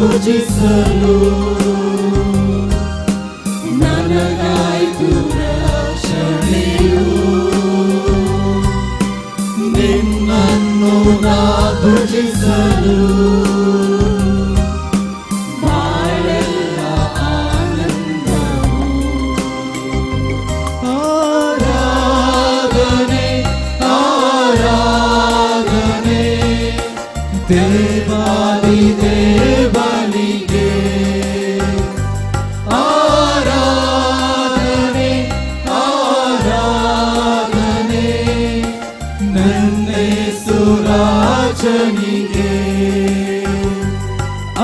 ಭುಜಿಸಲು ನನಗಾಯ್ತು ರಕ್ಷಣೆಯು. ನಿನ್ನನ್ನು ನಾ ಭುಜಿಸಲು ಬಾಳೆಲ್ಲ ಆನಂದವು. ಆರಾಧನೆ ಆರಾಧನೆ ದೇವಾದಿ ದೇವನಿಗೆ. ಆರಾಧನೆ ಆರಾಧನೆ ನನ್ನೇಸು ರಾಜನಿಗೆ.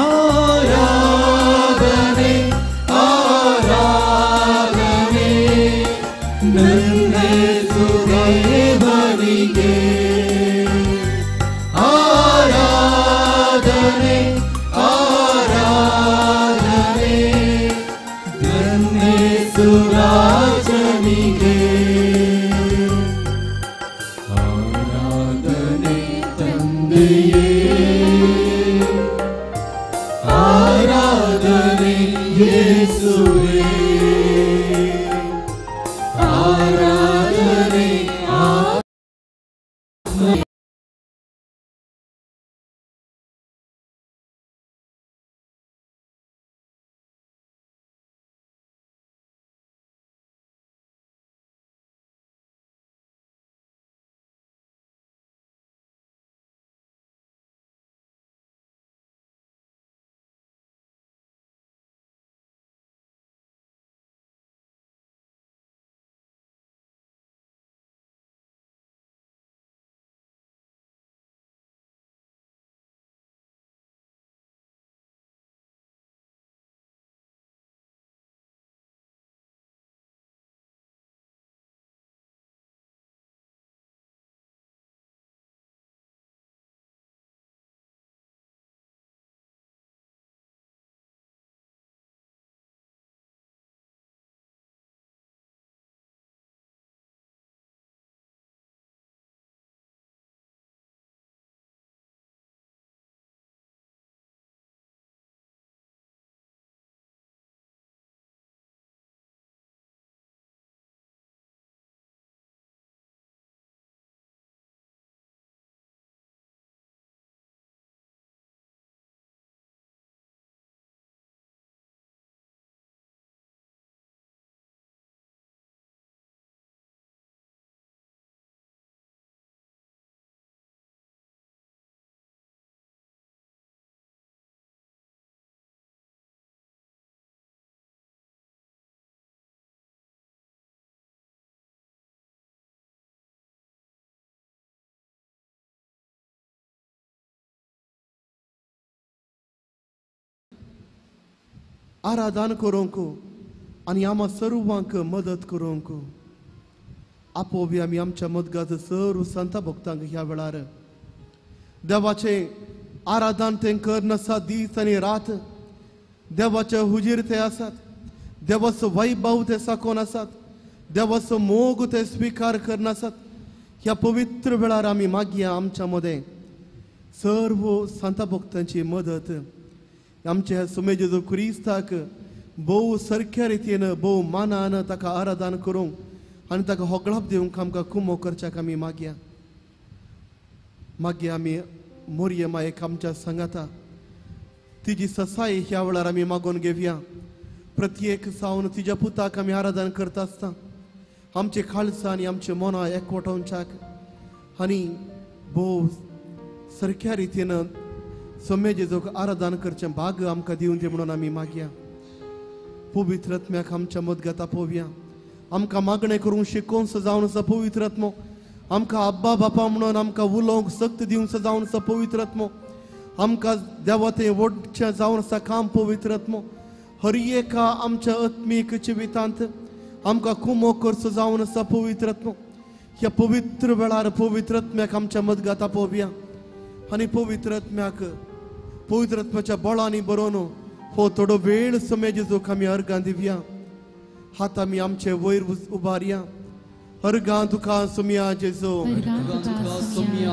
ಆರಾಧನೆ ಆರಾಧನೆ ನನ್ನೇಸು ದೇವನಿಗೆ. ಆರಾಧನೆ ಆರಾಧನೆ ನನ್ನೇಸು ರಾಜನಿಗೆ. ಆರಾಧನೆ ತಂದೆಯೇ, ಆರಾಧನೆ ಯೇಸುವೇ, ಆರಾಧನೆ आराधन करूंक आणि आम्हा सर्वांक मदत करूंक आपोवी आम्ही आमच्या मदगात सर्व संत भक्तांक ह्या वेळार देवाचे आराधन ते करनासा दीस आणि रात देवाचे हुजीर ते आसात. देवाचो वैभव ते साकोन आसात. देवाचो मोग ते स्वीकार करनासात. ह्या पवित्र वेळार आम्ही मागया आमच्या मध्ये सर्व संत भक्तांची मदत. आमच्या सुमे जेजू क्रिस्ताक भोव सारख्या रितीन भोव मानान ताका आराधन करूंक आनी ताका होगळाप दिवंक आमकां कुमो करच्याक आमी मागया. आमी मोरये मायेक आमच्या सांगाता तिजी ससाय ह्या वेळार आमी मागून घेवया. प्रत्येक सावन तिच्या पुताक आमी आराधन करता आसता आमचे खालसा आनी आमचे मनां एकवटावच्याक आनी भोव सारख्या रितीन सोमे जेजूक आराधन करचें भाग आमकां दिवन दी म्हणून आमी मागया. पवित्र आत्म्याक आमच्या मदगात आपोवया. आमकां मागणें करूंक शिकोवन सजावन आसा पवित्र आत्मो. आमकां अब्बा बापा म्हणून आमकां उलोवंक सक्त दिवंक सजावन आसा पवित्र आत्मो. आमकां देवा तें व्हडचें जावन आसा काम पवित्र आत्मो. हर एका आमच्या आत्मीक जिवितांत आमकां कुमो कर सजावन आसा पवित्र आत्मो. ह्या पवित्र वेळार पवित्र आत्म्याक आमच्या मदगात आपोवया आनी पवित्र आत्म्याक पवित्र आत्म्याच्या बळांनी बरोवन हो थोडो वेळ समय जेजूक आमी अर्गां दिवया. हात आमी आमचे वयर उबारया. अर्गां तुका सुमया जेजू, अर्गां तुका सुमया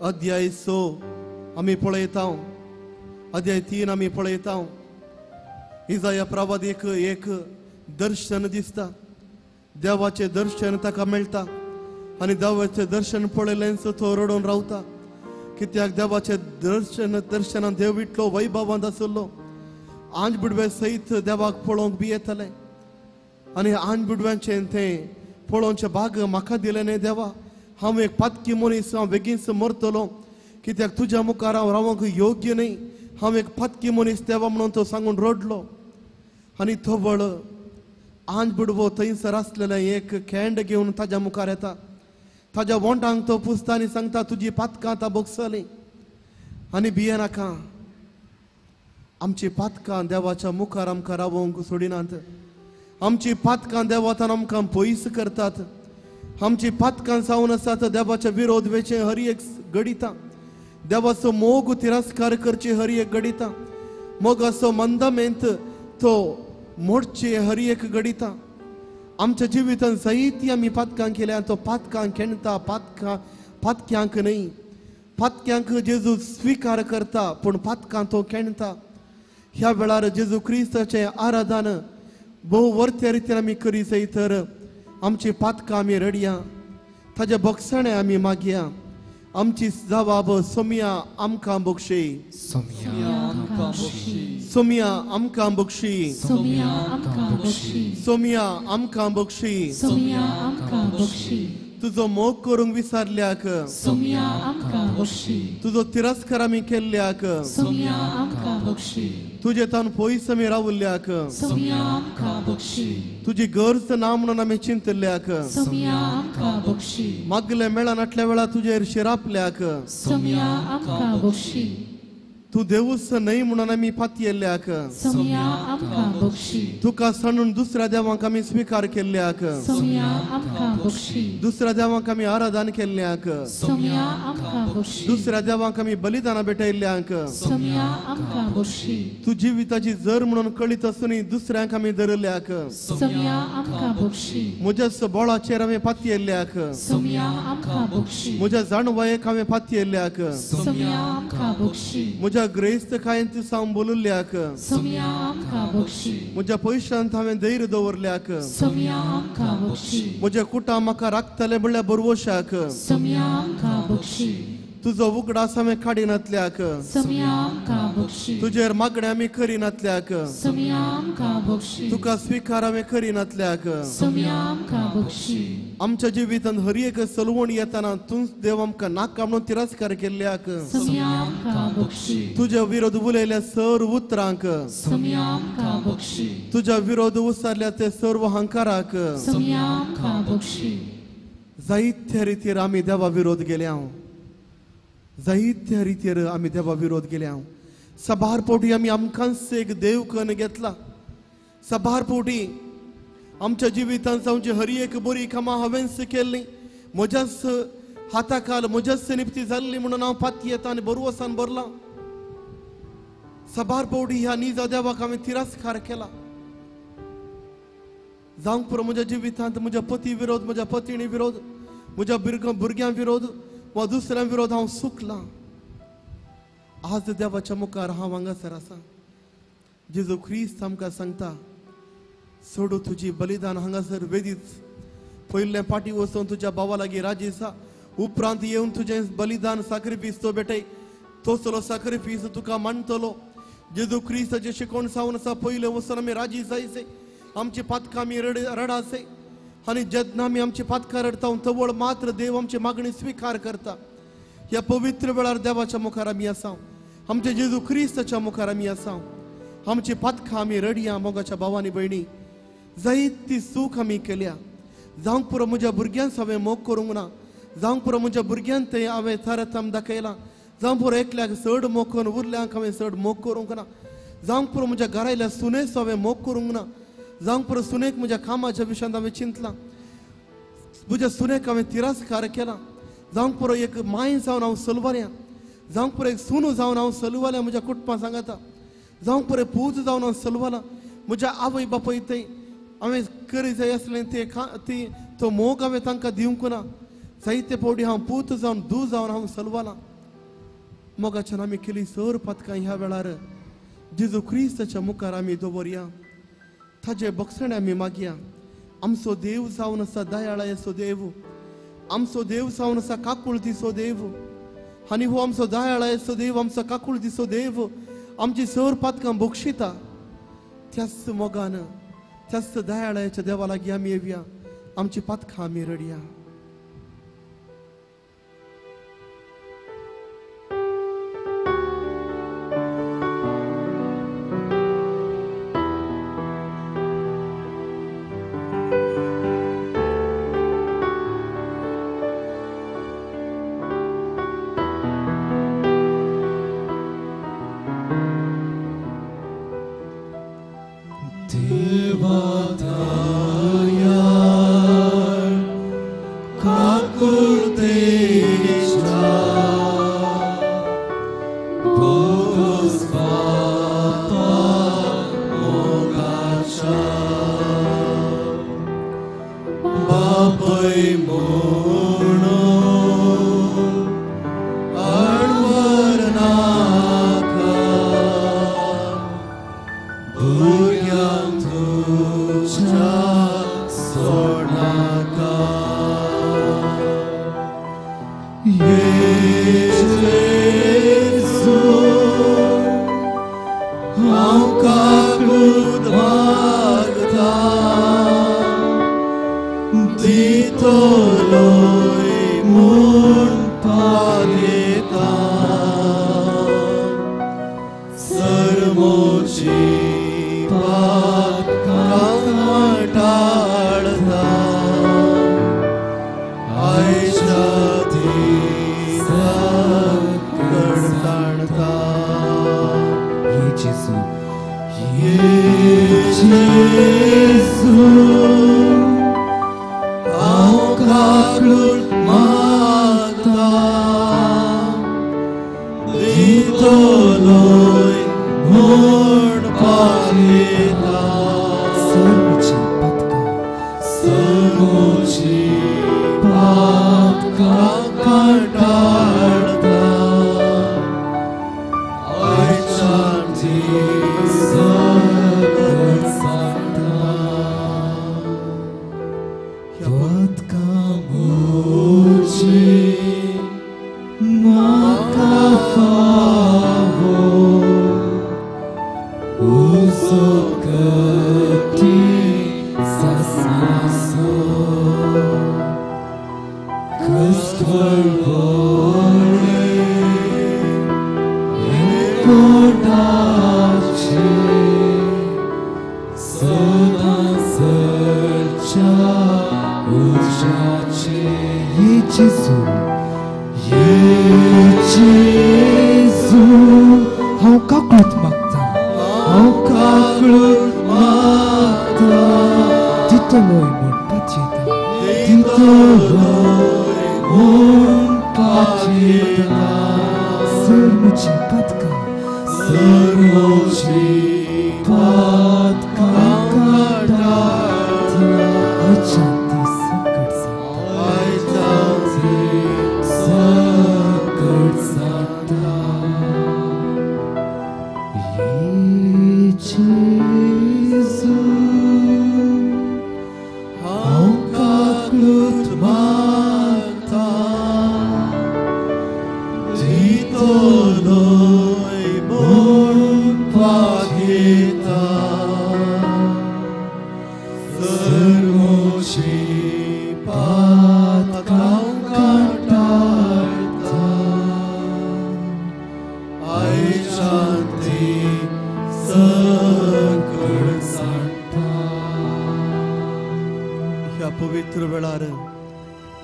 अध्याय 6 आम्ही पळयता, अध्याय 3 आम्ही पळयता. इजाया प्रवादीक एक दर्शन दिसता. देवाचे दर्शन ताका मेळटा आनी देवाचे दर्शन पळयलेंच तो रडून रावता. कित्याक देवाचे दर्शनान देव इतलो वैभवांत आसलो. आंज बुडवे सयत देवाक पळोवंक बी येतले आनी आंज बुडव्यांचे ते पळोवचे भाग म्हाका दिले न्ही देवा. हांव एक पातकी मनीस, हांव बेगीनच मरतलो कित्याक तुज्या मुखार हांव रावंक योग्य न्ही. हांव एक पातकी मनीस देवा म्हणून तो सांगून रडलो. आनी तो वळ आंज बुडवो थंयसर आसलेले एक खेंड घेवन ताज्या मुखार येता. ताज्या वोंटांक तो पुसता आनी सांगता तुजी पातकां आतां बोगसली आनी भिये नाका. आमची पातकां देवाच्या मुखार आमकां रावोंक सोडिनात. आमची पातकां देवातान आमकां पयस करतात. आमची पातकां जावन आसात देवाचे विरोध वेचे हर एक घडिता. देवाचो मोग तिरस्कार करचे हर एक घडिता. मोगाचो मंदमेंत तो मोडचे हर एक घडिता. आमच्या जिवितांत जायती आमी पातकां केल्या. तो पातकांक खेणता, पातक्यांक न्ही. पातक्यांक जेजू स्विकार करता पूण पातकां तो खेणता. ह्या वेळार जेजू क्रिस्ताचे आराधन भोव वर्त्या रितीन आमी करी जायतर आमची पातकां आमी रडया, ताजे बक्षणे आमी मागया. आमची जबाब सोमिया आमकां बक्षी, सोमिया आमकां बक्षी, सोमिया आमकां बक्षी, सोमिया आमकां बक्षी, सोमिया आमकां बक्षी. सोमिया आमकां बक्षी, तुजो मोग करूंक विसारल्याक, सोमिया आमकां बक्षी, तुजो तिरस्कार आमी केल्ल्याक, सोमिया आमकां बक्षी, तुजे तान पयस आमी रावल्ल्याक, सोमिया आमकां बक्षी, तुजी गरज ना म्हणून आमी चिंतल्याक, सोमिया आमकां बक्षी, मागले मेळा नाटल्या वेळा तुजेर शिरापल्याक, सोमिया आमकां बक्षी, तू देवूच न्हय म्हणून आमी पातयेल्ल्याक, सोमिया आमकां बक्षी, तुका सांडून दुसऱ्या देवांक आमी स्विकार केल्ल्याक, सोमिया आमकां बक्षी, दुसऱ्या देवांक आमी आराधन केल्ल्याक, सोमिया आमकां बक्षी, दुसऱ्या देवांक आमी बलिदानां भेटयल्ल्याक, सोमिया आमकां बक्षी, तू जिविताची जर म्हणून कळीत आसूनय दुसऱ्यांक आमी धरल्याक, सोमिया आमकां बक्षी, म्हज्याच बोळाचेर आमी पातयेल्ल्याक, सोमिया आमकां बक्षी, म्हज्या जाणवयेक हांवें पातयेल्ल्याक, सोमिया आमकां बक्षी, म्हज्या ग्रेस्त कायेंत सावन बोलुल्ल्याक, सोमिया आमकां बक्षी, म्हज्या पयशांत हांवें धैर्य दवरल्याक, सोमिया आमकां बक्षी, म्हज्या कुटां म्हाका राखतले म्हणल्यार बरवशाक, सोमिया आमकां बक्षी, तुजो उगडास हांवें काडिनातल्याक, सोमिया आमकां बक्षी, तुजेर मागणें आमी करिनातल्याक, सोमिया आमकां बक्षी, तुका स्विकार हांवें करिनातल्याक, सोमिया आमकां बक्षी, आमच्या जिवितांत हर एक चलवण येताना तूं देव आमकां नाका म्हणून तिरस्कार केल्ल्याक, सोमिया आमकां बक्षी, तुज्या विरोध उलयल्या सर्व उतरांक, सोमिया आमकां बक्षी, तुज्या विरोध उसारल्या ते सर्व हंकाराक, सोमिया आमकां बक्षी, जायत्या रितीर आमी देवा विरोध केल्या. जायत्या रितीर आमी देवा विरोध केल्या. सभार पोटी आमी आमकांच एक देव कन घेतला. सभार पोटी आमच्या जिवितांत जावची हर एक बरी कामां हांवेंच केल्लीं. म्हज्याच हाताखाल म्हज्याच निपती जाल्ली म्हणून हांव पातयेता आनी बरवसान भरला. सभार पोटी ह्या निजा देवाक हांवें तिरस्कार केला. जावंक पुरो म्हज्या जिवितांत म्हज्या पती विरोध, म्हज्या पत्नी विरोध, म्हज्या भुरग्यां विरोध वा दुसऱ्यां विरोध हांव चुकलां. आज देवाच्या मुखार हांव हांगासर आसा. जेजू ख्रिस्त आमकां सांगता सोडू तुजी बलिदान हांगासर वेदीत. पयले पाटी वचून तुज्या भावा लागीं राजी आसा. उपरांत येवन तुजें बलिदान साक्रिफीस तो भेटय. तोसलो साक्रिफीस तुका मानतलो. जेजू ख्रिस्ताचे शिकोवण जावन आसा. पयले वचून आमी राजी जायचे. आमची पातकां आमी रडासे आनी जेन्ना आमी आमची पातकां रडता तवळ मात्र देव आमची मागणी स्विकार करता. ह्या पवित्र वेळार देवाच्या मुखार आमी आसा. आमच्या जेजू ख्रिस्ताच्या मुखार आमी आसा. आमची पातकां आमी रडया. मोगाच्या भावांनी भयणी जायती सूख आमी केल्या. जावंक पुरो म्हज्या भुरग्यांक हांवें मोग करूंक ना. जावंक पुरो म्हज्या भुरग्यांक ते हांवें थरथम दाखयलां. जावंक पुरो एकल्याक चड मोग करून उरल्यांक हांवें चड मोग करूंक ना. जावंक पुरो म्हज्या घरायल्या सुनेस हांवें मोग करूंक ना. जावंक पुरो सुनेक म्हज्या कामाच्या विशयांत हांवें चिंतलां. म्हज्या सुनेक हांवें तिरस्कार केला. जावंक पुरो एक माय जावन हांव सलवाऱ्यां. जावंक पुरो एक सून जावन हांव सलवाल्या म्हज्या कुटुंबाक सांगता. जावंक पुरो पूत जावन हांव सलवाला. म्हज्या आवय बापाय ते हांवें करी जाय आसलें तो मोग हांवें तांकां दिवंक ना. जायते फावटी हांव पूत जावन धू जावन हांव सलवाला. मोगाच्यान आमी केली सर पथकां ह्या वेळार जेजू क्रिस्ताच्या मुखार आमी दवरया. ताजे बक्षणे आमी मागया. आमचो देव जावन आसा दयाळायेचो देव, आमचो देव जावन आसा काकुळतीचो देव, आनी हो आमचो दयाळायेचो देव, आमचो काकुळतीचो देव आमची सर पथकां बक्षिता. त्याच मोगान त्याच दयाळायेच्या देवा लागीं आमी येवया, आमची पथकां आमी रडया.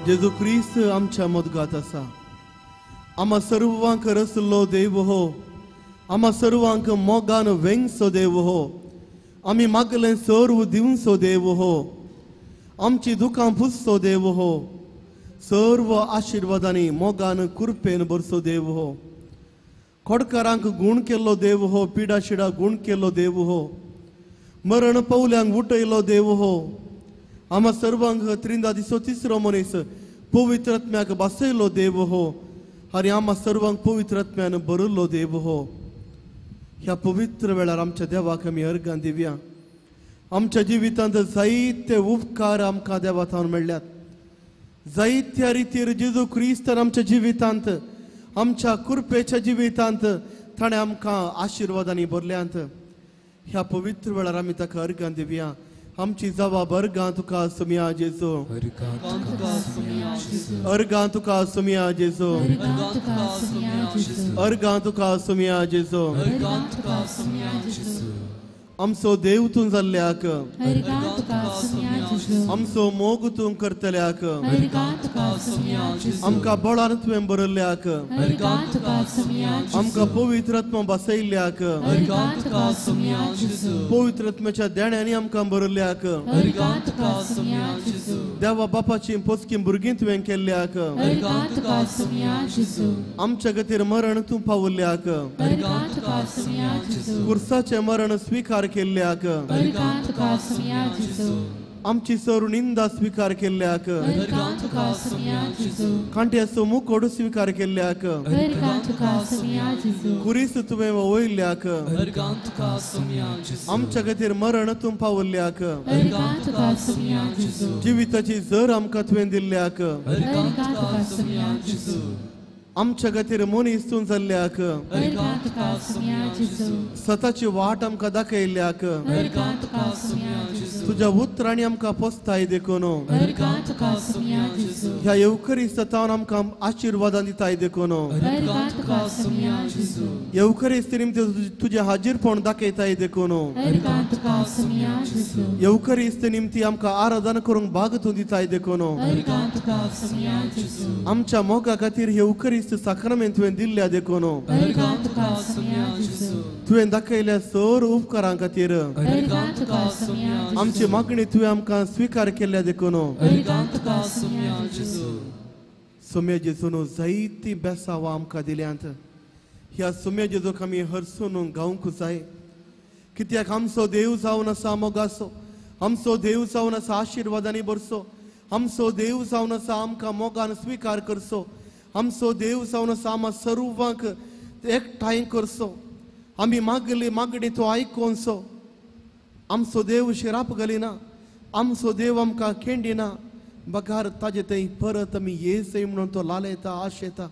जेजू क्रिस्त आमच्या मदगात आसा. आम्हा सर्वांक रसलो देव हो, आम्हा सर्वांक मोगान वेंगसो देव हो, आमी मागलें सर्व दिवचो देव हो, आमची दुखां पुसचो देव हो, सर्व आशिर्वादांनी मोगान कुरपेन भरचो देव हो, खोडकारांक गुण केल्लो देव हो, पिडा शिडा गुण केल्लो देव हो, मरण पवल्यांक उठयलो देव हो, आम्हा सर्वांक त्रिंदा दिसो तिसरो मनीस पवित्र आत्म्याक बसयलो देव हो, आनी आम्हा सर्वांक पवित्र आत्म्यान भरिल्लो देव हो, ह्या पवित्र वेळार आमच्या देवाक आमी अर्गां दिवया. आमच्या जिवितांत जायते उपकार आमकां देवाथावन मेळ्ळ्यात. जायत्या रितीर जेजू क्रिस्तान आमच्या जिवितांत, आमच्या कुरपेच्या जिवितांत ताणें आमकां आशिर्वादांनी भरल्यांत. ह्या पवित्र वेळार आमी ताका अर्गां दिवया. आमची जबाब अर्गां तुका सुमया जेजू, अर्गां तुका सुमया जेजू, अर्गां तुका सुमया जेजू. आमचो देव तूं जाल्ल्याक, आमचो मोग तूं करतल्याक, आमकां बळान तुवें भरल्ल्याक, आमकां पवित्र आत्मा बसयल्ल्याक, पवित्र आत्म्याच्या देण्यांनी आमकां भरल्ल्याक, देवा बापाची पोसकी भुरगीं तुवें केल्ल्याक, आमच्या खातीर मरण तूं पावल्ल्याक, कुर्साचें मरण स्वीकार केल्ल्याक, आमची सर निंदा स्वीकार केल्ल्याक, कांट्याचो मुकोड स्वीकार केल्ल्याक, कुरीस तुवें वयल्ल्याक, आमच्या खातीर मरण तूं पावल्ल्याक, जिविताची जर आमकां तुवें दिल्ल्याक, आमच्या खातीर मनीस तूं जाल्ल्याक, सताची वाट आमकां दाखयल्ल्याक, तुज्या उतरांनी आमकां पोसताय देखून, ह्या येवकरिस्तान आमकां आशिर्वादां दिताय देखून, येवकरिस्त निमते तुजें हाजीरपण दाखयताय देखून, येवकरिस्त निमती आमकां आराधना करूंक भाग तूं दिताय देखून, आमच्या मोगा खातीर येवकरिस्त साक्रामेंत तुवें दिल्ल्या देखून, तुवें दाखयल्या सर उपकारां खातीर आमची मागणी तुवें आमकां स्वीकार केल्ल्या देखून, सुम्या जेजून जायतीं बेसांवां आमकां दिल्यांत. ह्या सुम्या जेजूक आमी हरसून गावंक जाय, कित्याक आमचो देव जावन आसा मोगाचो, आमचो देव जावन आसा आशिर्वादांनी भरसो, आमचो देव जावन आसा आमकां मोगान स्वीकार करचो, आमचो देव जावन आसा आम्हा सर्वांक एकठांय करचो, आमी मागली मागणी तो आयकोनचो. आमचो देव शिराप घालिना, आमचो देव आमकां खेंडिना, बगार ताजे थंय परत आमी येसय म्हणून तो लालयता, आशेता.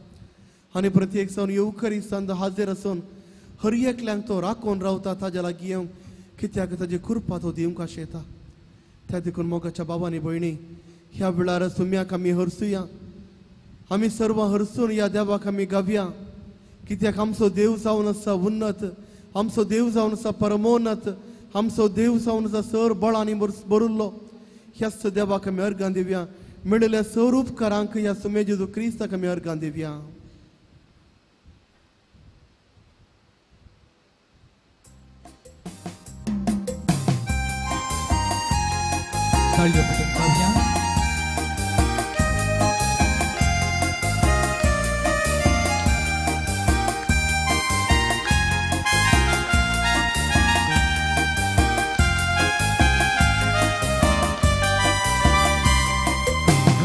आनी प्रत्येक जावन येवकरिस्तांत हाजीर आसून हर एकल्यांक तो राखून रावता ताजे लागीं येवंक, कित्याक ताजी कृपा तो दिवंक आशेता. त्या देखून मोगाच्या बाबांनी भयणी, ह्या वेळार सुम्याक आमी हरसुया, आमी सर्व हरसून ह्या देवाक आमी गावया, कित्याक आमचो देव जावन आसा उन्नत, आमचो देव जावन आसा परमोन्नत, आमचो देव जावन आसा सर बळांनी भरिल्लो. ह्याच देवाक आमी अर्गां दिवया. मेळिल्ल्या सर उपकारांक ह्या सुम्या जेजू क्रिस्ताक आमी अर्गां दिवया.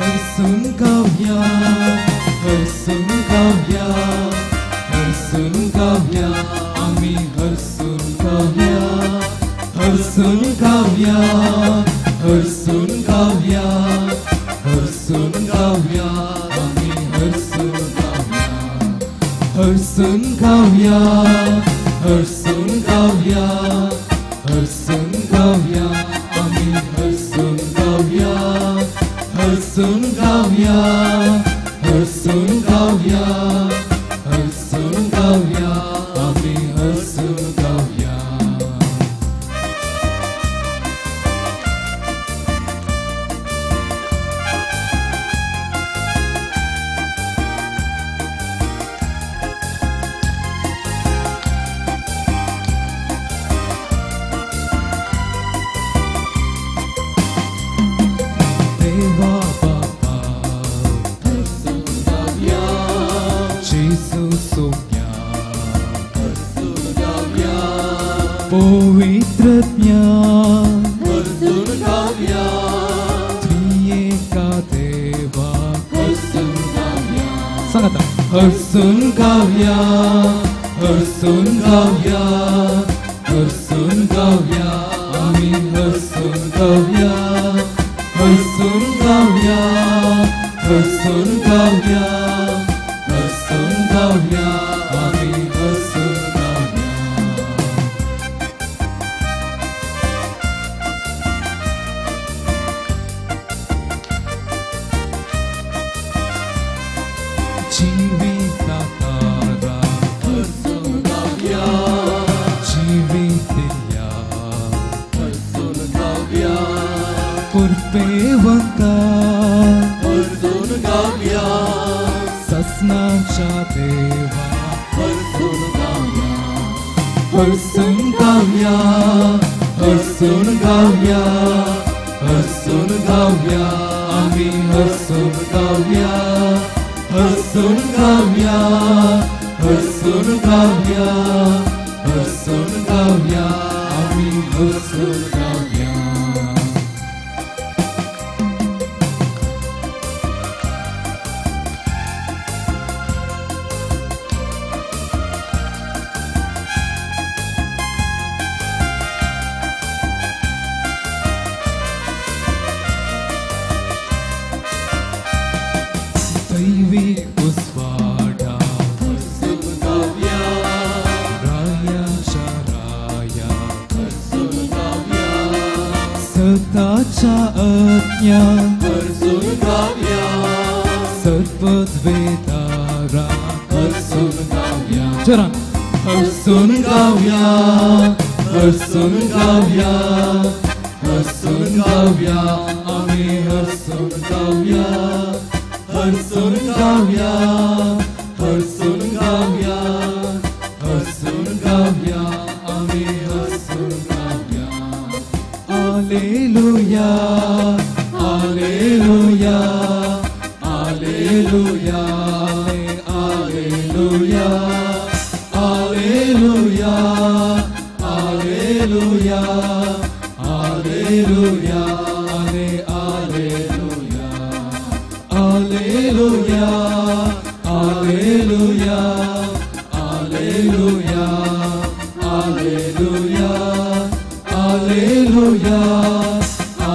हरसून गावया, हरसून गावया, हरसून गावया, आमी हरसून गावया, हरसून गावया, हरसून गावया, हरसून गावया, आमी हरसून गावया, हरसून गावया, हरसून गावया, हरसून गावया, आमी हरसून गावया, हरसून गावया, हरसून गावया, हरसून गावया, आमी हरसून गावया. देवा बापा हरसून गावया, जेजू सोम्या हरसून गावया, पवित्र ज्ञान हरसून गावया, त्रिएका देवा हरसून गावया. सांगा हरसून गाऊया, हरसून गाऊया, हरसून गाऊया, आम्ही हरसून गाऊया, हरसून गाऊया, हरसून गाऊया, हरसून गाऊया, आम्ही हरसून गाऊया. जीवितातारा हरसून गाऊया, जीवितल्या हरसून गाऊया, कृपेवंता हरसून गाऊया, ससनाच्या देवा हरसून गाऊया, हरसून गाऊया, हरसून गाऊया, हरसून गाऊया, आम्ही हरसून गाऊया, हरसून गाऊया, हरसून गाऊया, हरसून गाऊया, आम्ही हरसून गाऊया. दैवी उस्वाडा हरसून गाऊया, रायाच्या राया हरसून गाऊया, सताच्या आज्ञा हरसून गाऊया, सर्वद्वेदारा हरसून गाऊया. चला हरसून गाऊया, हरसून गाऊया, हरसून गाऊया, आम्ही हरसून गाऊया, हरसून गाऊया, हरसून गाऊया, हरसून गाऊया, आम्ही हरसून गाऊया. हालेलुया, हालेलुया, हालेलुया, हालेलुया, हालेलुया, हालेलुया, हालेलुया, हालेलुया. Alleluia, Alleluia, Alleluia, Alleluia, Alleluia, Alleluia, Alleluia, Alleluia,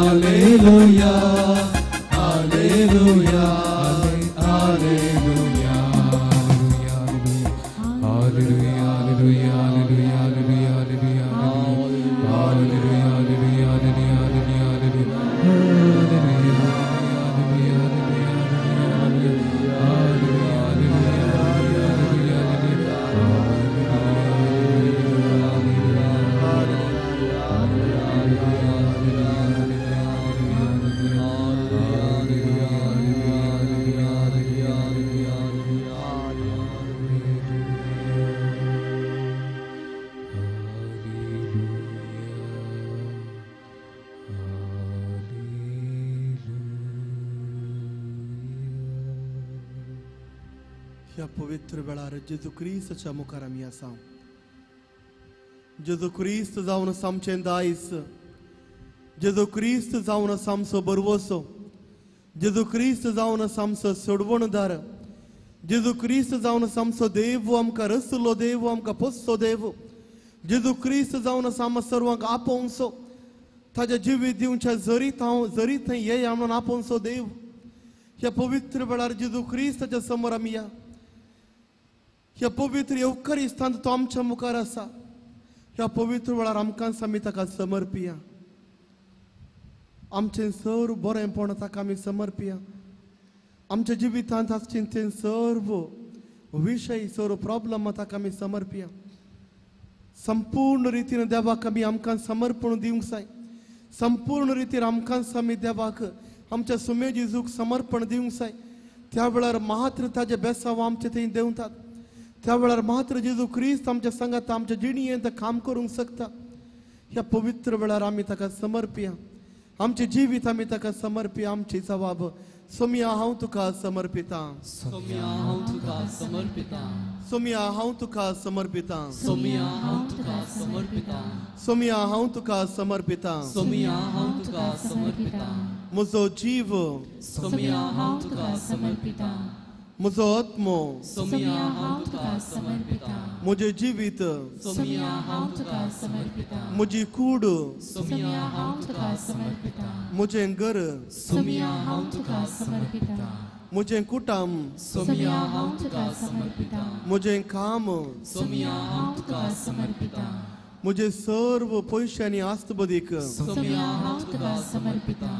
Alleluia, Alleluia, ह्या पवित्र वेळार जेजू क्रिस्तच्या मुखार आमी आसा. जेजू क्रिस्त जावन आसा आमचें दायज, जेजू क्रिस्त जावन आसा आमचो बरवसो, जेजू क्रिस्त जावन आसा आमचो सोडवणदार, जेजू क्रिस्त जावन आसा आमचो देव, आमकां रसलो देव, आमकां पोसचो देव, जेजू क्रिस्त जावन आसा आमकां सर्वांक आपोवचो, ताजे जिवीत दिवच्या जरीत थंय येया म्हणून आपोवचो देव. ह्या पवित्र वेळार जेजू क्रिस्ताच्या समोर आमी या. ह्या पवित्र येवकारिस्तांत तो आमच्या मुखार आसा. ह्या पवित्र वेळार आमकां आमी ताका समर्पिया. आमचें सर्व बरेंपण ताका आमी समर्पिया. आमच्या जिवितांत आसचें सर्व विशय, सर्व प्रॉब्लम ताका आमी समर्पिया. संपूर्ण रितीन देवाक आमी आमकां समर्पण दिवंक जाय. संपूर्ण रितीन आमकां आमी देवाक आमच्या सुमे जेजूक समर्पण दिवंक जाय. त्या वेळार मात्र ताजे बेसांव आमचे थंय देंवतात. त्या वेळार मात्र जेजू क्रिस्त आमच्या संगात आमच्या जिणयेंत काम करूंक शकता. ह्या पवित्र वेळार आमी ताका समर्पिया. आमचे जिवीत आमी ताका समर्पिया. आमची जबाब सोमिया हांव तुका समर्पिता. सोमिया हांव तुका समर्पिता. सोमिया हांव तुका समर्पिता. सोमिया हांव तुका समर्पिता. सोमिया हांव तुका समर्पिता. सोमिया हांव तुका समर्पिता. म्हजो जीव सोमिया हांव तुका समर्पिता. म्हजो आत्मो सोमिया हांव तुका समर्पिता म्हजें जिवीत सोमिया हांव तुका समर्पिता म्हजी कूड सोमिया हांव तुका समर्पिता म्हजें घर सोमिया हांव तुका समर्पिता म्हजें कुटुंब सोमिया हांव तुका समर्पिता म्हजें काम सोमिया हांव तुका समर्पिता म्हजे सर्व पयशे आनी आस्त बदीक सोमिया हांव तुका समर्पिता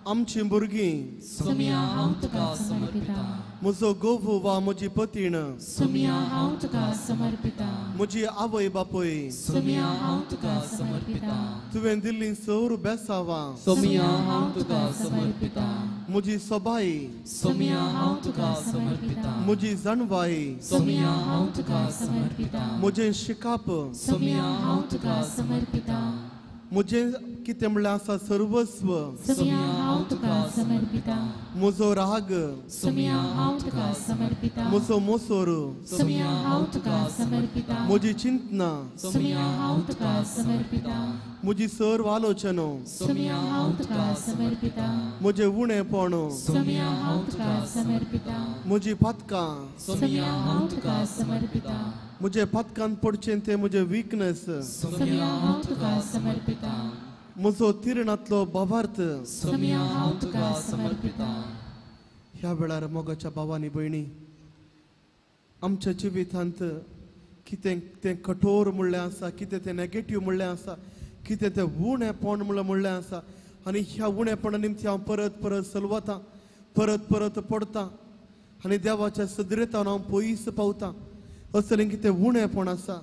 आमचीं भुरगीं सोमिया हांव तुका समर्पिता म्हजो घोव वा म्हजी पतीण सोमिया हांव तुका समर्पिता म्हजी आवय बापूय सोमिया हांव तुका समर्पिता तुवें दिल्लीं सर बेसांवां सोमिया हांव तुका समर्पिता म्हजी सबाई सोमिया हांव तुका समर्पिता म्हजी जाणवाय सोमिया हांव तुका समर्पिता म्हजें शिकाप सोमिया हांव तुका समर्पिता म्हजें कितें म्हणल्यार आसा सर्वस्व सोमिया हांव तुका समर्पिता म्हजो राग सोमिया हांव तुका समर्पिता म्हजो मोसोर सोमिया हांव तुका समर्पिता म्हजी चिंतना सोमिया हांव तुका समर्पिता म्हजी सर्व आलोचनो सोमिया हांव तुका समर्पिता म्हजें उणेपण सोमिया हांव तुका समर्पिता म्हजी पातकां सोमिया हांव तुका समर्पिता म्हजे पातकांत पडचें तें म्हजें विकनस सोमिया हांव तुका समर्पिता म्हजो तिरणांतलो भावार्थ सोमिया हांव तुका समर्पिता ह्या वेळार मोगाच्या भावांनी भयणी आमच्या जिवितांत कितें तें कठोर म्हणलें आसा कितें तें नेगेटीव म्हणलें आसा कितें तें उणेपण म्हणलें आसा आनी ह्या उणेपणा निमती हांव परत परत सलवतां परत परत पडतां आनी देवाच्या सदरेतान हांव पयस पावतां असलें कितें उणेपण आसा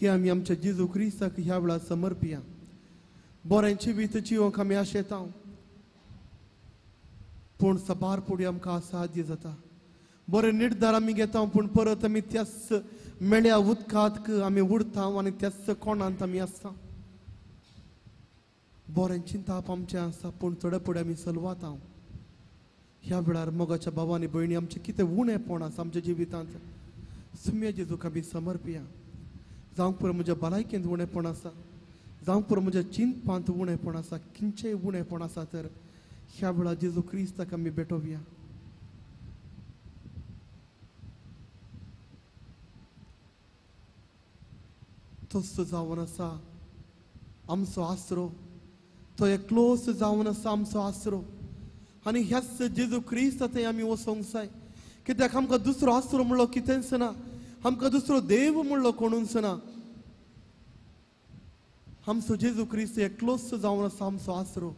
ही आमी आमच्या जेजू क्रिस्ताक ह्या वेळार समर्पिया बरें जिवीत जिवंक आमी आशेता पूण सबार फुडें आमकां असाध्य जाता बरें निर्धार आमी घेता पूण परत आमी त्याच मेळ्या उदकांत आमी उरता आनी त्याच कोणांत आमी आसता बरें चिंताप आमचें आसा पूण थोडे फुडें आमी चलवात ह्या वेळार मोगाच्या भावांनी भयणी आमचें कितें उणेपण आसा आमच्या जिवितांत सुम्या जेजूक आमी समर्पिया जावं पुरो म्हज्या भलायकेंत उणेपण आसा जावं पुरो म्हज्या चिंतपांत उणेपण आसा खंयचेंय उणेपण आसा तर ह्या वेळार जेजू क्रिस्ताक आमी भेटोवया तोच जावन आसा आमचो आसरो तो एकलोच जावन आसा आमचो आसरो आनी ह्याच जेजू क्रिस्त थंय आमी वचोंक जाय कित्याक आमकां दुसरो आसरो म्हणलो कितेंच ना आमकां दुसरो देव म्हणलो कोणूच ना आमचो जेजू क्रिस्त एकलोच जावन आसा आमचो आसरो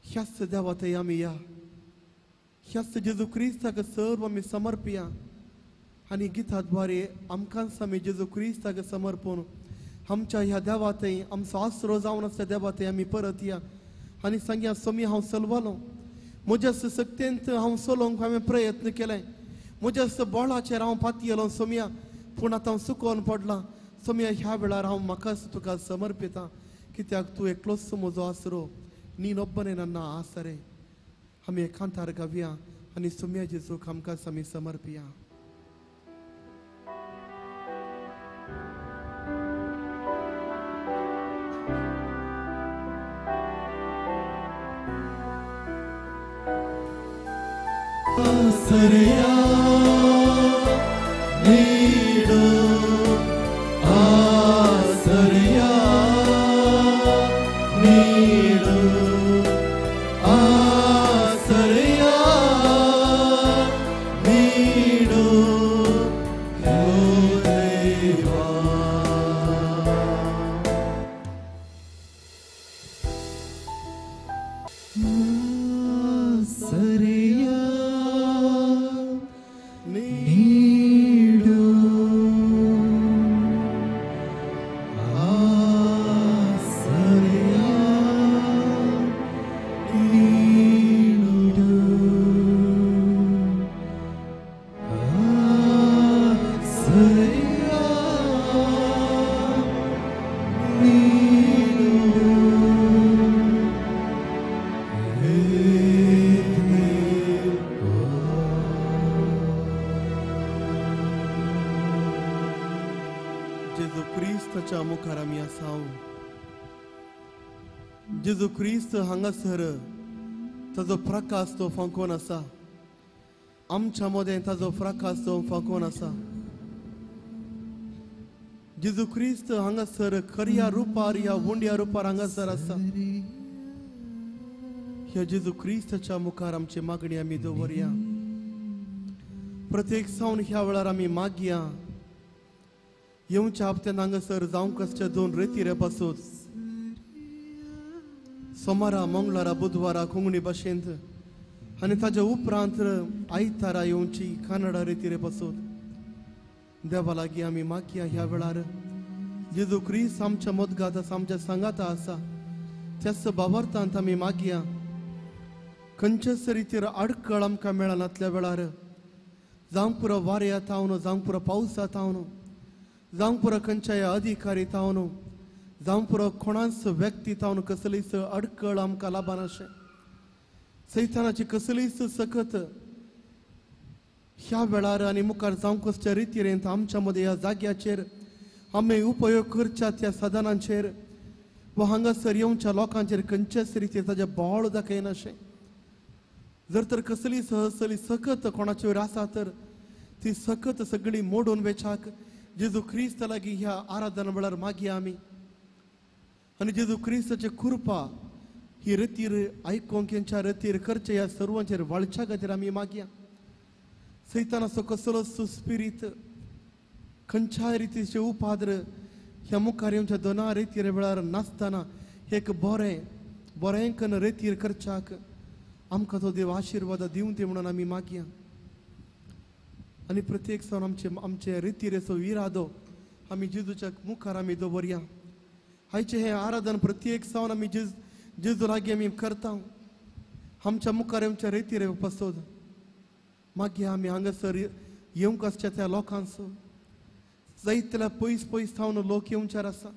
ह्याच देवा थंय आमी या ह्याच जेजू क्रिस्ताक सर्व आमी समर्पिया आनी गिता द्वारे आमकांच आमी जेजू क्रिस्ताक समर्पून आमच्या ह्या देवा थंय आमचो आसरो जावन आसल्या देवा थंय आमी परत या आनी सांगया सोमी हांव चलवलो म्हज्या सक्तेंत हांव चलोवंक हांवें प्रयत्न केले म्हज्या बोळाचेर हांव पातयेलो सोम्या पूण आतां हांव सुकोवन पडलां सोम्या ह्या वेळार हांव म्हाकाच तुका समर्पिता कित्याक तूं एकलोच म्हजो आसरो नीनोब्बने नन्ना आसरे आमी एकांतार गावया आनी सोम्या जेजूक आमकांच आमी समर्पिया आसरया नीडो आसरया नीडो आसरया नीडो ओ देवा आसरया जेजू क्रिस्ताच्या मुखार आमी आसाव जेजू क्रिस्त हांगासर ताजो प्रकाश तो फांकोन आसा आमच्या मध्ये ताजो फ्राकास जावंक फाकोन आसा. जेजू क्रिस्त हांगासर खऱ्या रुपार ह्या वंड्या रुपार हांगासर आसा. ह्या जेजू क्रिस्ताच्या मुखार आमची मागणी आमी दवरया. प्रत्येक सावन ह्या वेळार आमी मागया. येवच्या हप्त्यान हांगासर जावंक आसच्या 2 रेतीरे पासून सोमारा, मंगळारा, बुधवारा कोंकणी भाशेंत आनी ताच्या उपरांत आयतारा येवची कन्नडा रेतीरे पासून देवा लागीं आमी मागया. ह्या वेळार जेजू क्रिस्त आमच्या मदगात आसा, आमच्या सांगाता आसा. त्याच बाबर्तांत आमी मागया. खंयच्याच रितीर आडखळ आमकां मेळनातल्या वेळार जावंक पुरो वाऱ्यांत हांव, जावंक पुरो पावसांत हांव, जावंक पुरो खंयच्याय अधिकारीत हांव, जावंक पुरो कोणाच व्यक्तीत हांव कसलीच आडखळ आमकां लाभनाशें. सैतानाची कसलीच सकत ह्या वेळार आनी मुखार जावंक वचच्या रितीरेंत आमच्या मदें ह्या जाग्याचेर आमी उपयोग करच्या त्या साधनांचेर वा हांगासर येवच्या लोकांचेर खंयच्याच रितीर ताजें बोळ दाखयनाशें. जर तर कसली सहसली सकत कोणाचे वयर आसा तर ती सकत सगळी मोडून वेचाक जेजू क्रिस्त लागीं ह्या आराधना वेळार मागया आमी. आनी जेजू क्रिस्ताची कृपा ही रितीर आयकोंक हेंच्या रितीर करचे ह्या सर्वांचेर वळच्या खातीर आमी मागया. सैतानाचो कसलो सुस्पिरीत खंयच्याय रितीचे उपाद्र ह्या मुखार येवच्या 2 रेतीर वेळार नासतना एक बरेंकन रेतीर करच्याक आमकां तो देव आशिर्वाद दिवं ते म्हणून आमी मागया. आनी प्रत्येक सण आमचे रितीरेचो इरादो आमी जेजूच्या मुखार आमी दवरया. आयचे हे आराधन प्रत्येक सण आमी जेजू लागीं आमी करता. आमच्या मुखार येवच्या रितीरे पासून मागया आमी हांगासर येवंक आसच्या त्या लोकांचो जायतल्या पयस थावन लोक येवचार आसा.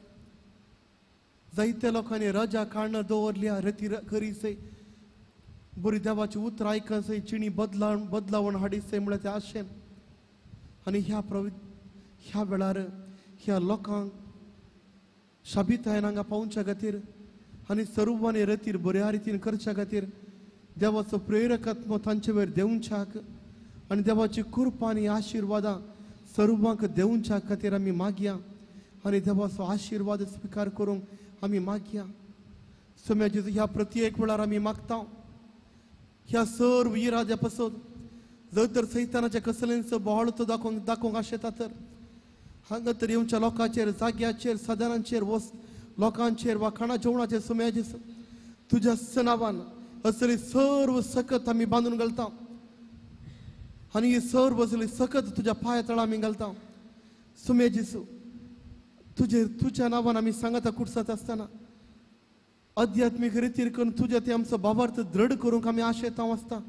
जायत्या लोकांनी रजा काडून दवरल्या रितीर करीसय, बरी देवाची उतरां आयकसय, चिणी बदलावण हाडीसय म्हळ्यार ते आशेन. आनी ह्या वेळार ह्या लोकांक शाबितायेन हांगा पावच्या खातीर आनी सर्वांनी रितीर बऱ्या रितीन करच्या खातीर देवाचो प्रेरकत्व तांचे वयर देवच्याक आनी देवाची कृपा आनी आशिर्वादां सर्वांक देवच्या खातीर आमी मागया. आनी देवाचो आशिर्वाद स्विकार करूंक आमी मागया. सोम्या जेजू ह्या प्रत्येक वेळार आमी मागता. ह्या सर्व इराद्या पासून जर तर सैतानाच्या कसलेंच बोळ तो दाखोवंक आशेता तर हांगा तर येवच्या लोकांचेर, जाग्याचेर, साधनांचेर, लोकांचेर वा खाणा जेवणाचेर सोम्या जेजू तुज्या नांवान असली सर्व सकत आमी बांदून घालता. आनी ही सर्व असली सकत तुज्या पांया तळा आमी घालता. सोम्या जेजू तुज्या नांवान आमी सांगाता कुडसात आसतना आध्यात्मीक रितीर करून तुज्या ते आमचो भावार्थ दृढ करूंक आमी आशेता आसता.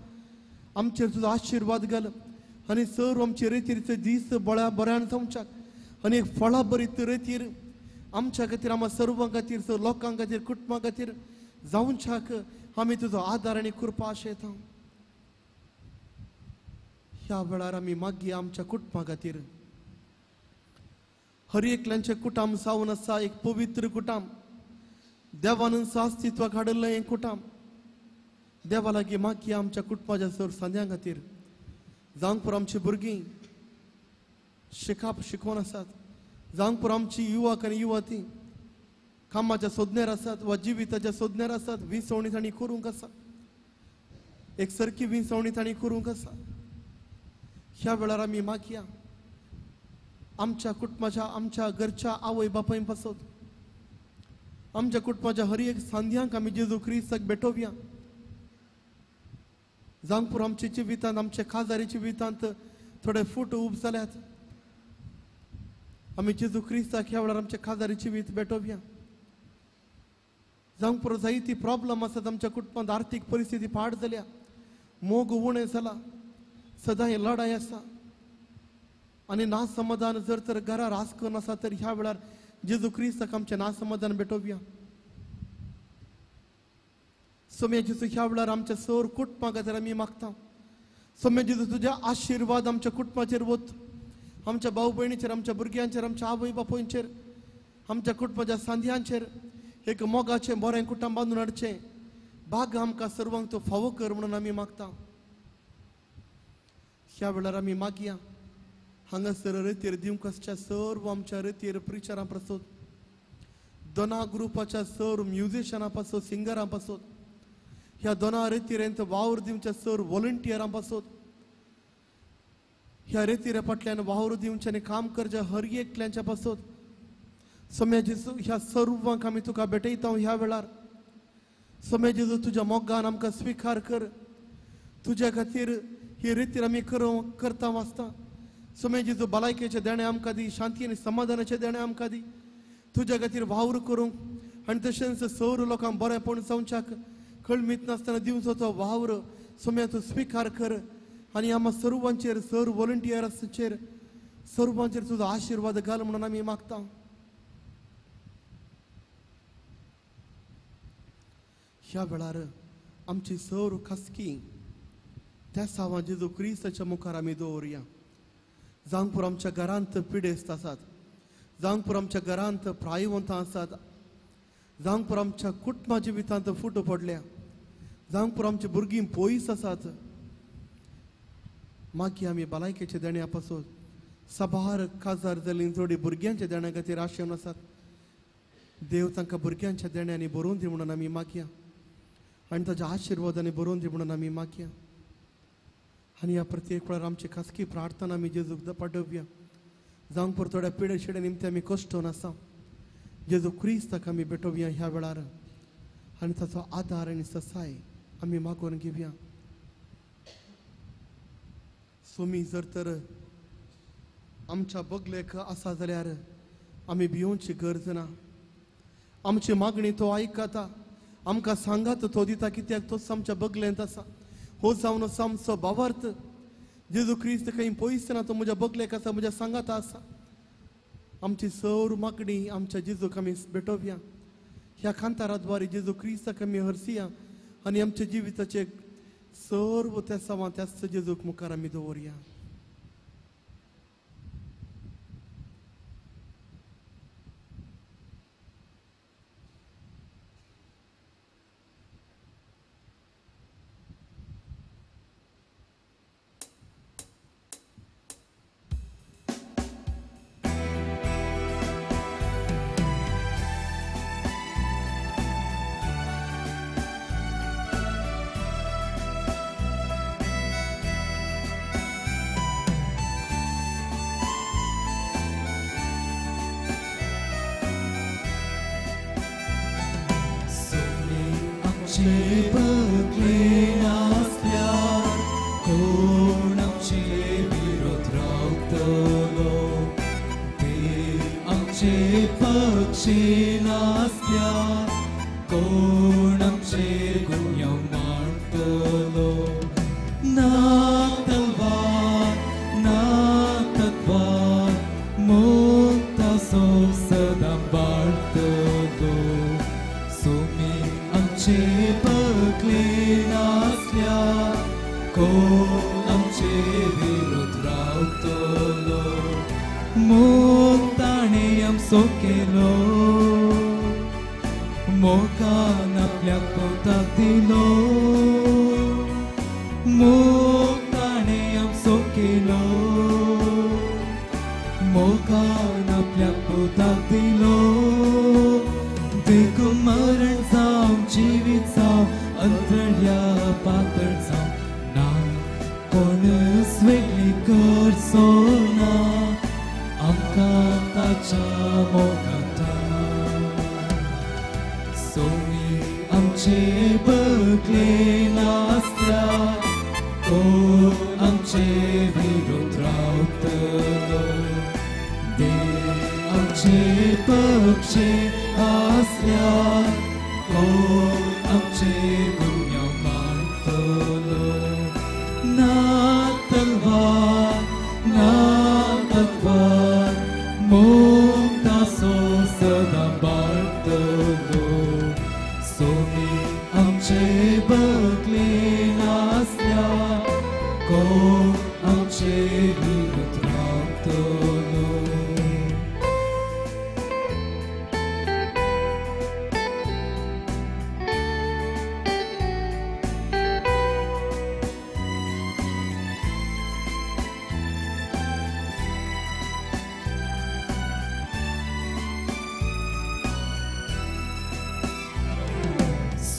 आमचेर तुजो आशिर्वाद घाल आनी सर्व आमचे रितीरचे दीस बऱ्यान जावच्याक आनी एक फळां भरीत रितीर आमच्या खातीर, आम्हा सर्वां खातीर, लोकां खातीर, कुटुंबां खातीर जावच्याक आमी तुजो आदार आनी कृपा आशेता. ह्या वेळार आमी मागया आमच्या कुटुंबां खातीर. हर एकल्यांचे कुटुंब जावन आसा एक पवित्र कुटुंब, देवान अस्तित्वाक हाडलें हें कुटुंब. देवा लागीं मागया आमच्या कुटुंबाच्या सर सांद्यां खातीर. जावंक पुरो आमची भुरगीं शिकोवन आसात, जावंक पुरो आमची युवक आनी युवती कामाच्या सोदण्यार आसात वा जिविताच्या सोदण्यार आसात, विसवणी तांणी करूंक आसा, एक सारकी विसवणी तांणी करूंक आसा. ह्या वेळार आमी मागया आमच्या कुटुंबाच्या, आमच्या घरच्या आवय बापाय पासून आमच्या कुटुंबाच्या हर एक सांद्यांक आमी जेजू क्रिस्ताक भेटोवया. जावंक पुरो आमच्या जिवितांत, आमच्या खाजारी जिवितांत थोडे फूट उब जाल्यात, आमी जेजू क्रिस्ताक ह्या वेळार आमच्या खाजारी जिवीत भेटोवया. जावंक पुरो जायती प्रॉब्लम आसात आमच्या कुटुंबांत, आर्थीक परिस्थिती पाड जाल्या, मोग उणें जाला, सदांय लढाय आसा आनी नासमाधान जर तर घरार आसकन आसा तर ह्या वेळार जेजू क्रिस्ताक आमचें नासमाधान भेटोवया. सोम्या जेजू ह्या वेळार आमच्या सर कुटुंबा खातीर आमी मागता. सोम्या जेजू तुज्या आशिर्वाद आमच्या कुटुंबाचेर वत, आमच्या भाऊ भयणीचेर, आमच्या भुरग्यांचेर, आमच्या आवय बापोयंचेर, आमच्या कुटुंबाच्या सांद्यांचेर एक मोगाचें बरें कुटुंब बांदून हाडचें भाग आमकां सर्वांक तो फावो कर म्हणून आमी मागता. ह्या वेळार आमी मागया हांगासर रितीर दिवंकसच्या सर्व आमच्या रितीर प्रिचरां पासून दोना ग्रुपाच्या सर्व म्युझिशनां पासून सिंगरां पासून ह्या दोना रितीरेंत वावर दिवच्या सर्व व्हॉलंटियरां पासून ह्या रितीरे फाटल्यान वावर दिवचे आनी काम करच्या हर एकल्याच्या पासून समय जेजू ह्या सर्वांक आमी तुका भेटयता ह्या वेळार समय जेजू तुज्या मोगान आमकां स्विकार कर तुज्या खातीर ही रितीर आमी करता वाचता समय जेजू भलायकेचे देणे आमकां दी शांती आनी समाधानाचे देणे आमकां दी तुज्या खातीर वावर करूंक आनी तशेंच सौर लोकांक बरेपण जावच्याक कळमीत नासतना दिवचो तो वावर समय तूं स्विकार कर आनी आम्हा सर्वांचेर सर्व व्हॉलंटियर्सांचेर सर्वांचेर तुजो आशिर्वाद घाल म्हणून आमी मागता ह्या वेळार आमची सर्व खासगी त्या सावा जेजू क्रिस्ताच्या मुखार आमी दवरया जांगपूर आमच्या घरांत पिडेस्त आसात जांगपूर आमच्या घरांत प्रायवंतां आसात जांगपूर आमच्या कुटुंबा जिवितांत फुटो पडल्या जांगपूर आमची भुरगीं पयस आसात मागी आमी भलायकेचे देण्या पासून साबार काजार जाल्लीं जोडी भुरग्यांच्या देण्या खातीर आशेवन आसात देव तांकां भुरग्यांच्या देण्यांनी बरोवन दी म्हणून आमी मागया आनी ताच्या आशिर्वादांनी बरोवन दी म्हणून आमी मागया आनी ह्या प्रत्येक वेळार आमची खासगी प्रार्थना आमी जेजूक पाठोवया जावंक पर थोड्या पिडे शिडे निमते आमी कश्टून आसा जेजू क्रिस्ताक आमी भेटोवया ह्या वेळार आनी ताचो आदार आनी ससाय आमी मागोवन घेवया सोमी जर तर आमच्या बगलेक आसा जाल्यार आमी भिवची गरज ना आमची मागणी तो आयकता आमकां सांगात तो दिता कित्याक तोच आमच्या बगलेंत आसा हो जावन आसा आमचो भावार्थ जेजू क्रिस्त खंय पयस ना तो म्हज्या बगलेक आसा म्हज्या सांगाता आसा आमची सौर मागणी आमच्या जेजूक आमी भेटोवया ह्या कांताराद्वारे जेजू क्रिस्ताक आमी हरसिया आनी आमच्या जिविताचे सर्व त्या सावां त्याच जेजूक मुखार आमी दवरया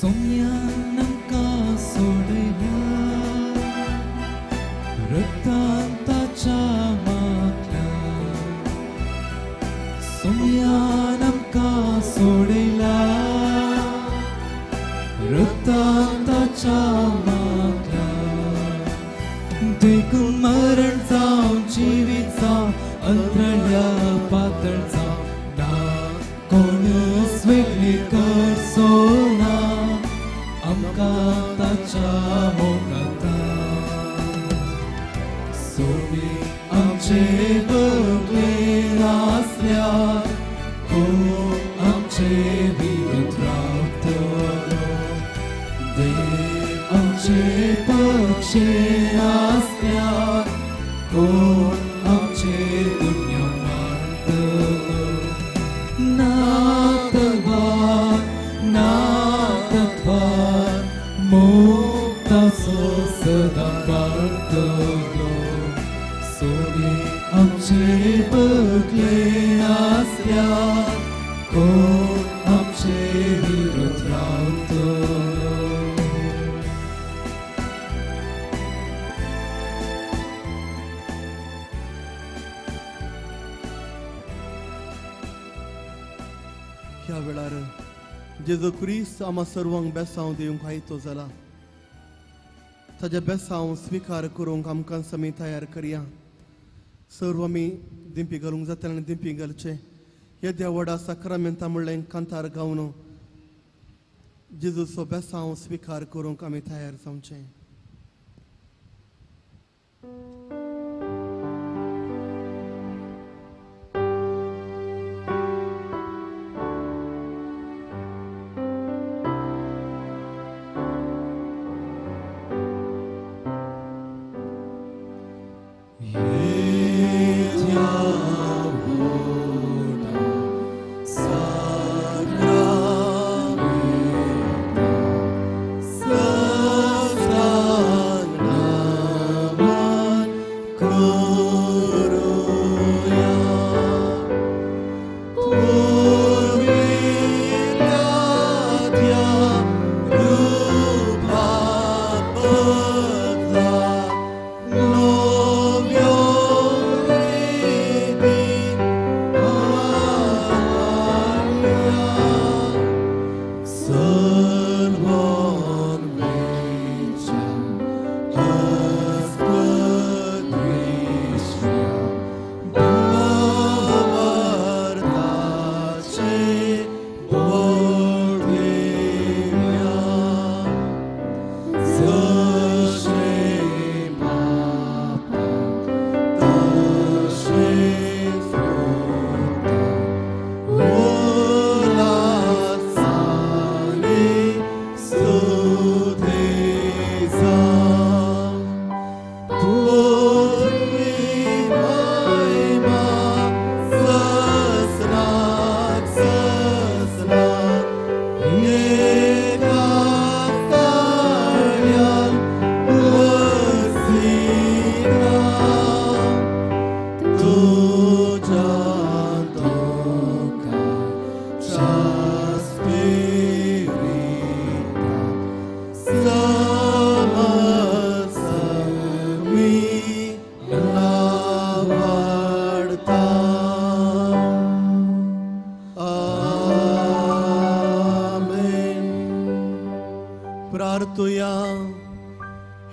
सोम्यान आमका सोडयला रक्तान ताच्या माथ्यान सोम्यान आमका सोडयला रक्तान ताच्या माथ्यान देखून मरण जावं जिवीत जावं अंतरल्या पातळ जावं ना कोणच वेगळी करसोना आमकां ताच्या मोगाता सोबी आमचे बगलेन आसल्यार कोण आमचे विरोध रावतलो देव आमचे पक्षेन आसल्यार कोण आमचे दुनिया मारतलो ना तत्वार मोक्ताचो सदा पाळटलो सोबी आमचे बगलेन आसल्यार कोण आमचे विरोध रावतलो ह्या वेळार जेजो क्रिस्त आम्हा सर्वांक बेसांव दिवंक आयतो जाला ताच्या बेसांव स्विकार करूंक आमकां समी तयार करया सर्व आमी दिंपी घालूंक जातले आनी दिंपी घालचे येद्या व्हडा साक्रामेंता म्हणलें कांतार गावन जेजूचो बेसांव स्विकार करूंक आमी तयार जावचे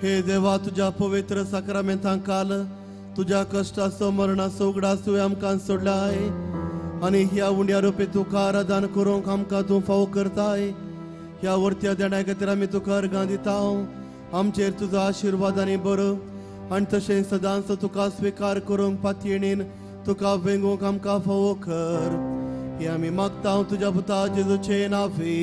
हे देवा तुझ्या पवित्र साक्रामेंतां काल तुझ्या कष्टाचो मरणाचो उगडास तुवें आमकां सोडलाय आनी ह्या उंड्या रुपी तुका आराधन करूंक आमकां तूं फावो करताय ह्या वर्त्या देण्या खातीर आमी तुका अर्गां दिता आमचेर तुजो आशिर्वाद आनी बरो आनी तशें सदांच तुका स्विकार करूंक पातयेणीन तुका वेंगूंक आमकां फावो कर हे आमी मागता तुज्या पुता जेजूचे नांवी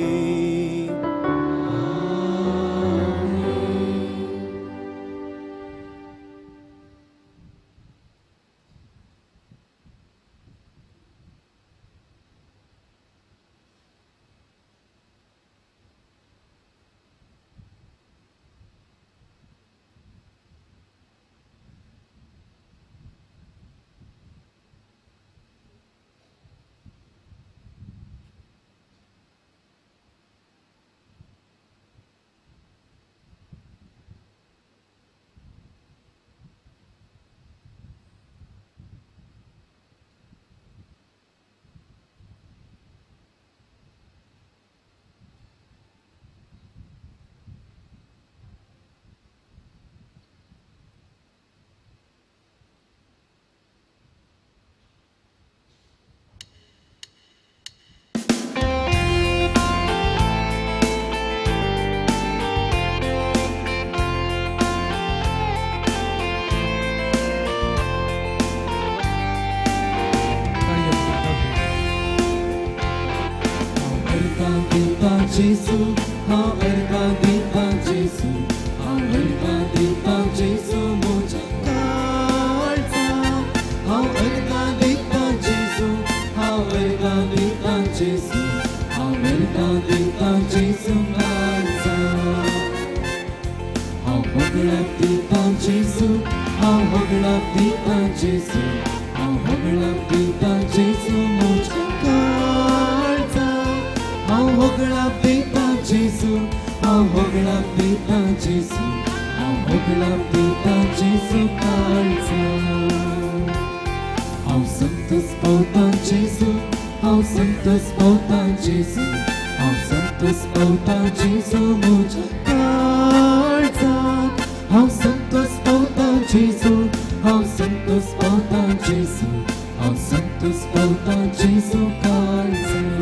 दिता जेसू हांव अर्गां दिता जेसू हांव अर्गां दिता जेसू म्हज्या काळजाक हांव अर्गां दिता जेसू हांव अर्गां दिता जेसू हांव अर्गां दिता जेसू काळजाक हांव होगळाक दिता जेसू हांव होगळाक दिता जेसू हांव होगळाक दिता जेसू म्हज्या काळजाक हांव होगळाक दिता जेसू हांव होगळाक दिता जेसू हांव होगळाक दिता जेसू काळजाक हांव संतोस पावता जेसू हांव संतोस पावता जेसू हांव संतोस पावता जेसू म्हज्या काळजाक हांव संतोस पावता जेसू हांव संतोस पावता जेसू हांव संतोस पावता जेसू काळजाक